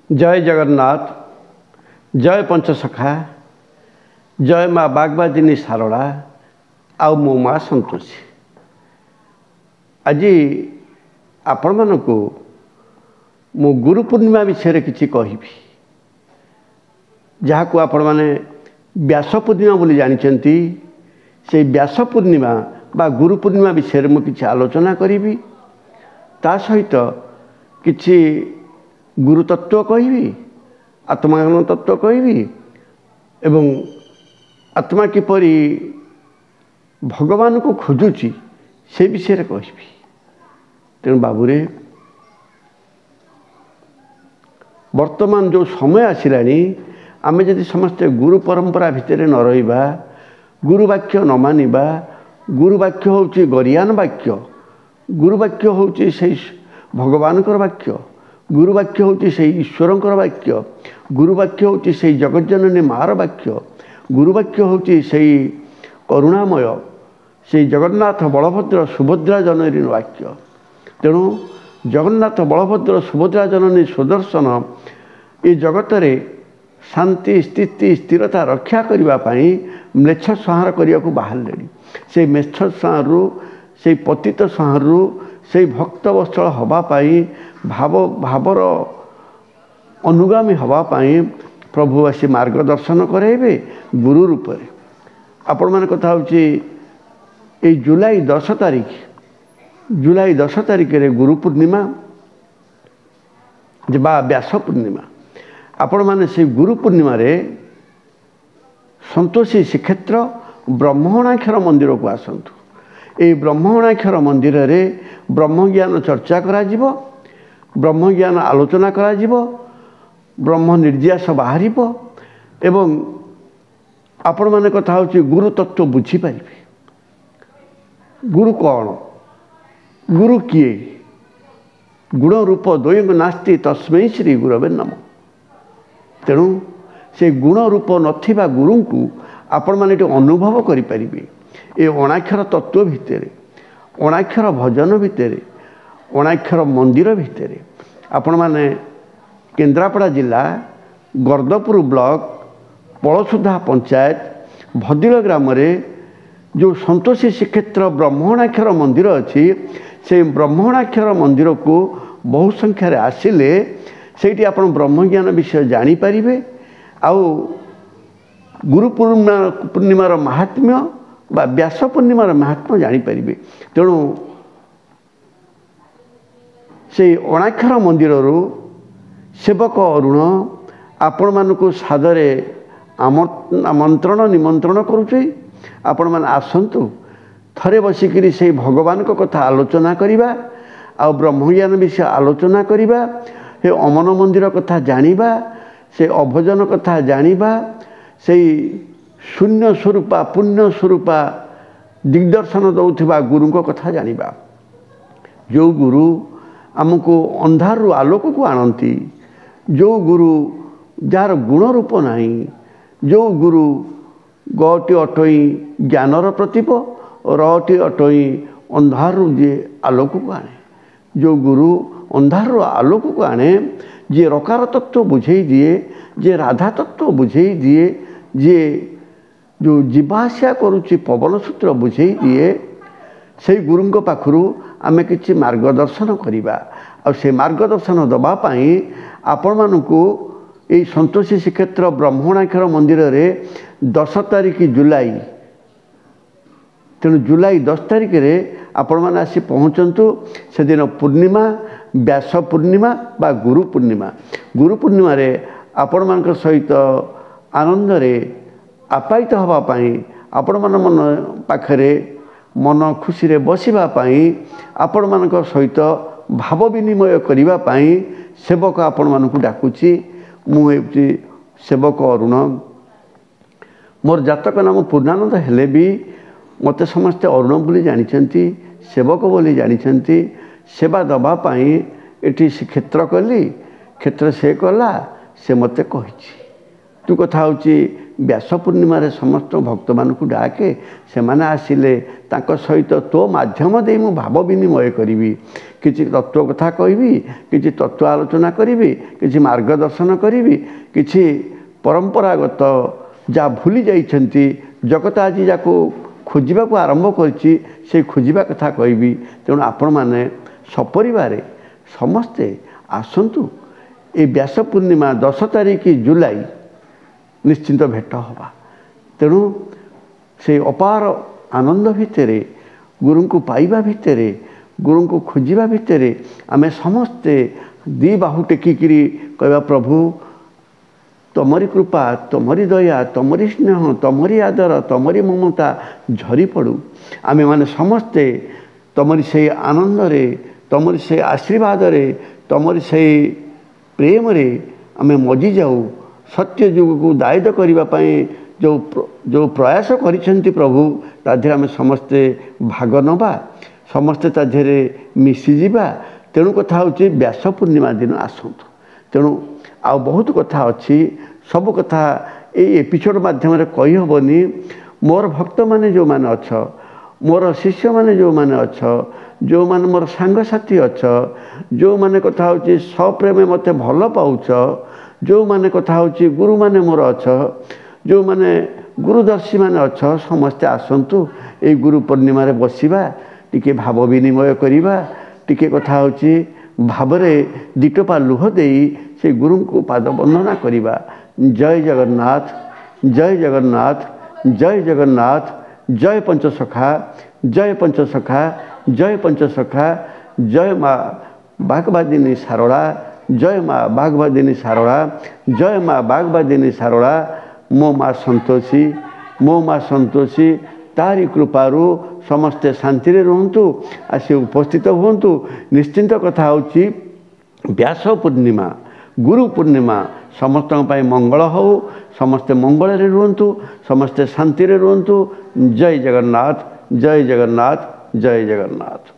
जय जगन्नाथ, जय पंचसखा, जय माँ बागबादिनी सारड़ा आउ मो माँ संतोषी। आज आपण मानक मु गुरु पूर्णिमा विषय किसी कहि जहाँ को आपण माने व्यास पूर्णिमा बोली जानते से व्यास पूर्णिमा बा गुरु पूर्णिमा विषय मु किसी आलोचना करी ता सहित किसी गुरु तत्व कहि आत्मा तत्व कहि एवं आत्मा किपरि भगवान को खोजुची से विषय कहि। तेणु बाबूरे वर्तमान जो समय आसिलानी आमे यदि समस्ते गुरु परंपरा भितर न रहिबा, गुरु वाक्य न मानिबा, गुरु वाक्य होउची गरियान वाक्य, गुरु वाक्य होउची से भगवान वाक्य, गुरु वाक्य होउची से ईश्वर वाक्य, गुरु वाक्य होउची से जगज्जननी मार वाक्य, गुरु वाक्य होउची से करुणामय से जगन्नाथ बलभद्र सुभद्रा जननी वाक्य। तेणु जगन्नाथ बलभद्र सुभद्रा जननी सुदर्शन ये जगत रे शांति स्थिति स्थिरता रक्षा करने म्लेच्छ संहार करने को बाहर से म्लेच्छ संहार से पतित संहार से भक्त वत्सल हवापाई भावर अनुगामी हवापाई प्रभु आसी मार्गदर्शन कराइबे गुरु रूप में। आपण मान कथा होची जुलाई 10 तारीख रे गुरु पूर्णिमा बा व्यास पूर्णिमा। आपण माने से गुरु पूर्णिमा रे संतोषी श्रीक्षेत्र ब्रह्मणाक्षर मंदिर को आसतु। ये ब्रह्मणाक्षर मंदिर रे ब्रह्मज्ञान चर्चा करा जिवो, ब्रह्मज्ञान आलोचना करा जिवो, ब्रह्म निर्यास बाहर एवं आपण माने कथा होची गुरु तत्व बुझी पारिबे। गुरु कौन, गुरु किए, गुण रूप द्वयं नास्ति तस्मै श्री गुरवे नमः। तेणु से गुण रूप नथिबा गुरु को आपण माने अनुभव करि परिबे। ए अणाक्षर तत्व भितर, अणाक्षर भजन भितर, अणाक्षर मंदिर भितर आपण माने केन्द्रापड़ा जिला गर्दपुर ब्लॉक पलसुधा पंचायत भदिल ग्राम रे जो संतोषी श्रीक्षेत्र ब्रह्मणाक्षर मंदिर अच्छी से ब्रह्मणाक्षर मंदिर को बहु संख्यार आसिले सेठी आपण ब्रह्मज्ञान विषय जानीपारे आउ गुरु पूर्णिमार महात्म्य बा व्यास पूर्णिमार महात्म्य जानीपारे। तेणु से अणाक्षर मंदिर सेवक अरुण आपण मानक सादरे आमंत्रण निमंत्रण करुचे। आपण मान आसंतु थरे बसिकी से भगवान को कथा आलोचना करिबा आ ब्रह्मज्ञान विषय आलोचना करिबा, हे अमन मंदिर कथा जानिबा, से अभजन कथा जानिबा, से शून्य स्वरूपा पुण्य स्वरूपा दिग्दर्शन दौथिबा गुरु को कथा जानिबा। जो गुरु आमको अंधार आलोक को आनती, जो गुरु जार गुण रूप नहीं, जो गुरु गटी अटई ज्ञानर प्रतीप रटी अटई अंधार जे आलोक को आने, जो गुरु अंधार आलोक को आने, जे रकार तत्व बुझे दिए, जे राधा तत्व बुझे दिए, जे जो जीवाशा करुच्ची पवन सूत्र बुझे दिए, से गुरु पाखु आमे किछि मार्गदर्शन करिबा। आ से मार्गदर्शन दबापाई आपण मानकु ये संतोषी श्रीक्षेत्र ब्रह्मणाक्षर मंदिर रे 10 तारीख जुलाई, तेणु जुलाई 10 तारीख रे आपण माने आसी पहुँचतु। से दिन पूर्णिमा व्यास पूर्णिमा बा गुरु पूर्णिमा। गुरु पूर्णिमा रे आपण मान सहित आनंद रे आपायित हवा पाई आपण मान मन पाखरे मन खुशी रे बसिबा पाई आपण मान सहित भाव विनिमय करिबा पाई सेवक आपण मान को डाकुची। मुझे सेवक अरुण, मोर जातक नाम पूर्णानंद हेले भी मत समस्ते अरुण बोली जानिछंती, सेवक बोली जानिछंती। सेवा दबापाई एटी श्रीक्षेत्र कली, क्षेत्र से कला, से मते कहिछि। तू कथा होची व्यास पूर्णिम समस्त भक्त मानक डाके से माने आसिले तांको सहित तो माध्यम दे मु भाव विनिमय करी कि तत्व कथा कहबी कि तत्व आलोचना करी कि मार्गदर्शन करी कि परंपरागत जा भूली जाइछंती जगत आज जाको खोजा को आरंभ करछि से खोजा कथा कहबी। तेणु आपण माने सपरिवार समस्ते आसंतु ए व्यास पूर्णिमा 10 तारिख जुलाई निश्चिंत भेट हवा। तेणु से अपार आनंद भितर गुरु को पाइबा भितर गुरु को खोजा भितर आमे समस्ते दी बाहु टेकिकी कहवा प्रभु तमरी कृपा तमरी दया तमरी स्नेह तमरी आदर तमरी ममता झरी पड़ू आमे माने समस्ते तमरी से आनंद रे तमरी से आशीर्वाद रे तमरी से प्रेम रे आमे मजी जाऊ। सत्य युग को दायित्व करने जो प्रयास करिसेंती प्रभु ताधे आमे समस्ते भाग नबा समस्ते ताधे मिसीजा। तेणु कथा होची व्यास पूर्णिमा दिन आसतु। तेणु आ बहुत कथा अच्छी सब कथा ये एपिसोड माध्यम कही हेनी। मोर भक्त माने जो माने अछ मोर शिष्य माने जो माने अछ जो माने मोर सांगसाथी अछ जो माने कथा होची सप्रेम मते भल पाउछ जो माने कथा होची गुरु माने मोर अछ जो माने गुरुदर्शी माने अछ समस्ते आसंतु ए गुरु पूर्णिमा रे बसिबा टिके भाव विनिमय करिबा टिके कथा होची भावरे दिटोपा लुह देई से गुरु को पाद वंदना करिबा। जय जगन्नाथ जय जगन्नाथ जय जगन्नाथ जय पंचसखा जय पंचसखा जय पंचसखा जय माँ बागवादिनी सारड़ा जय माँ बागवादिनी सारड़ा जय माँ बागवादिनी सारड़ा मो माँ संतोषी तारी कृपारू समस्ते शांति रुहतु आसी उपस्थित हुंतु। निश्चिंत कथा होची व्यास पूर्णिमा गुरु पूर्णिमा समस्त मंगल हो समस्ते मंगल रे रुहतु समस्ते शांति रे रुहतु। जय जगन्नाथ जय जगन्नाथ जय जगन्नाथ।